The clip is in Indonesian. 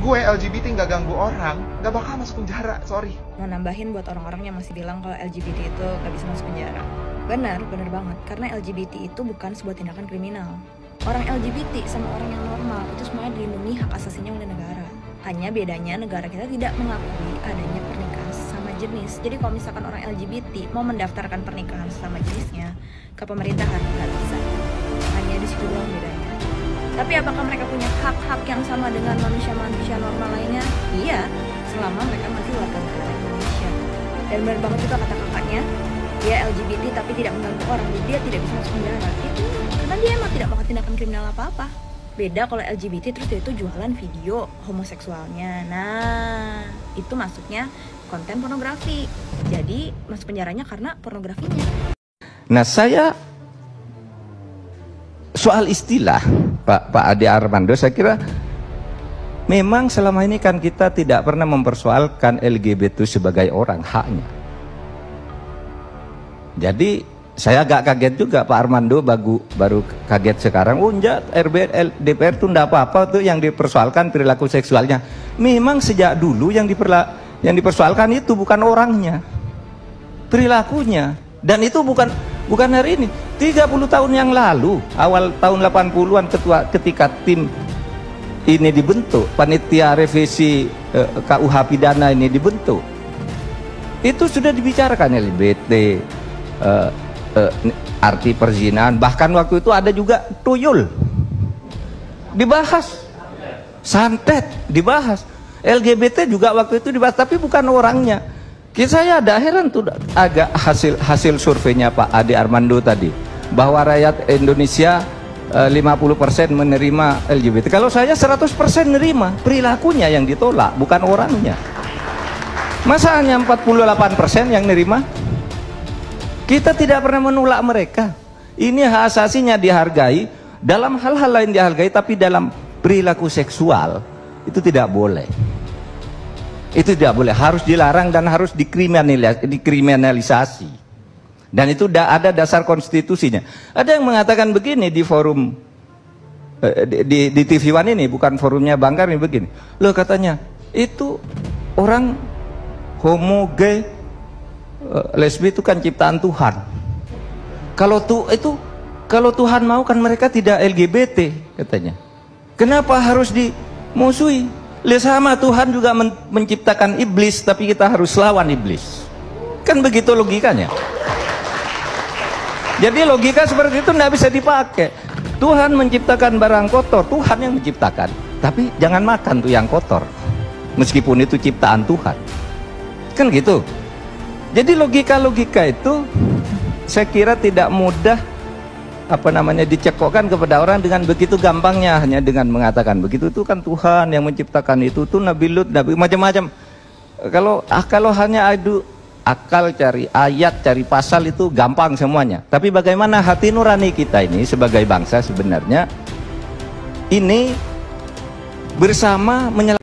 gue LGBT nggak ganggu orang, nggak bakal masuk penjara, sorry. Mau nambahin buat orang-orang yang masih bilang kalau LGBT itu nggak bisa masuk penjara. Benar banget. Karena LGBT itu bukan sebuah tindakan kriminal. Orang LGBT sama orang yang normal itu semuanya dilindungi hak asasinya oleh negara. Hanya bedanya negara kita tidak mengakui adanya pernikahan sesama jenis. Jadi kalau misalkan orang LGBT mau mendaftarkan pernikahan sesama jenisnya ke pemerintahan, nggak bisa. Hanya di situ doang bedanya. Tapi apakah mereka punya hak-hak yang sama dengan manusia-manusia normal lainnya? Iya, selama mereka masih warga negara Indonesia. Dan benar banget juga kata kakaknya, dia LGBT tapi tidak mengganggu orang, jadi dia tidak bisa masuk penjara. Itu karena dia emang tidak melakukan tindakan kriminal apa-apa. Beda kalau LGBT terus dia itu jualan video homoseksualnya. Nah, itu masuknya konten pornografi. Jadi masuk penjaranya karena pornografinya. Nah, saya soal istilah Pak Ade Armando, saya kira memang selama ini kan kita tidak pernah mempersoalkan LGBT itu sebagai orang, haknya. Jadi saya agak kaget juga Pak Armando baru kaget sekarang. Oh enggak, DPR itu enggak apa-apa tuh yang dipersoalkan perilaku seksualnya. Memang sejak dulu yang dipersoalkan itu bukan orangnya, perilakunya. Dan itu bukan hari ini. 30 tahun yang lalu, awal tahun 80-an ketika tim ini dibentuk, panitia revisi KUH pidana ini dibentuk, itu sudah dibicarakan LGBT, arti perzinahan, bahkan waktu itu ada juga tuyul dibahas, santet dibahas, LGBT juga waktu itu dibahas, tapi bukan orangnya. Saya ada heran tuh agak hasil surveinya Pak Ade Armando tadi, bahwa rakyat Indonesia 50% menerima LGBT. Kalau saya 100% menerima, perilakunya yang ditolak, bukan orangnya. Masa hanya 48% yang nerima? Kita tidak pernah menolak mereka. Ini hak asasinya dihargai, dalam hal-hal lain dihargai, tapi dalam perilaku seksual itu tidak boleh. Itu tidak boleh, harus dilarang dan harus dikriminalisasi. Dan itu ada dasar konstitusinya. Ada yang mengatakan begini di forum di TV One ini, bukan forumnya Bang Karni, begini. Loh katanya, itu orang homo, gay, lesbi itu kan ciptaan Tuhan. Kalau Tuhan mau kan mereka tidak LGBT katanya. Kenapa harus dimusuhi? Lihat sama Tuhan juga menciptakan iblis, tapi kita harus lawan iblis. Kan begitu logikanya. Jadi logika seperti itu tidak bisa dipakai. Tuhan menciptakan barang kotor, Tuhan yang menciptakan. Tapi jangan makan tuh yang kotor, meskipun itu ciptaan Tuhan. Kan gitu. Jadi logika-logika itu saya kira tidak mudah dicekokkan kepada orang dengan begitu gampangnya, hanya dengan mengatakan begitu itu kan Tuhan yang menciptakan itu tuh Nabi Lut, Nabi macam-macam. Kalau hanya adu akal, cari ayat, cari pasal itu gampang semuanya. Tapi bagaimana hati nurani kita ini sebagai bangsa sebenarnya ini bersama menyelamatkan